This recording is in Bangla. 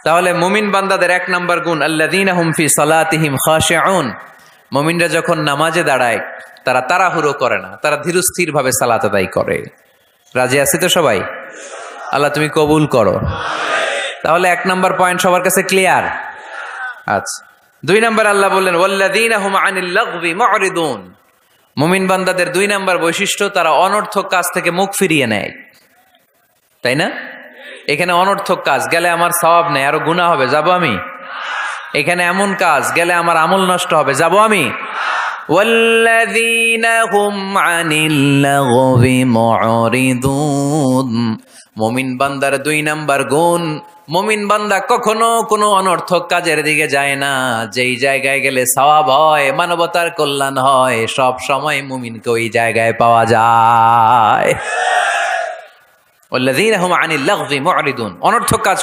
তাহলে মুমিন বান্দাদের এক নাম্বার গুণ আল্লাযীনা হুম ফি সালাতিহিম খাশিউন। মুমিনরা যখন নামাজে দাঁড়ায় তারা তাড়াহুড়ো করে না, তারা ধীরস্থির ভাবে সালাত আদায় করে। রাজি আছি তো সবাই? আল্লাহ তুমি কবুল করো। তাহলে এক নাম্বার পয়েন্ট সবার কাছে ক্লিয়ার। আচ্ছা, দুই নাম্বার আল্লাহ বললেন ওয়াল্লাযীনা হুম আনিল লাগবি মুরিদুন। মুমিন বান্দাদের দুই নাম্বার বৈশিষ্ট্য, তারা অনর্থক কাজ থেকে মুখ ফিরিয়ে নেয়। তাই না? এখানে অনর্থক কাজ গেলে আমার সওয়াব নেই, আরো গুনাহ হবে, যাব আমি? এখানে এমন কাজ গেলে আমার আমল নষ্ট হবে, যাব আমি? ওয়াল্লাযীনা হুম আনিল লাগবি মুরিদুন। মুমিন বান্দার দুই নাম্বার গুণ, মুমিন বান্দা কখনো কোনো অনর্থক কাজের দিকে যায় না। যেই জায়গায় গেলে সওয়াব হয়, মানবতার কল্যাণ হয়, সব সময় মুমিনকে ওই জায়গায় পাওয়া যায়। ওয়াল্লাযীনা হুম আনিল লাগবি মুরিদুন, অনর্থক কাজ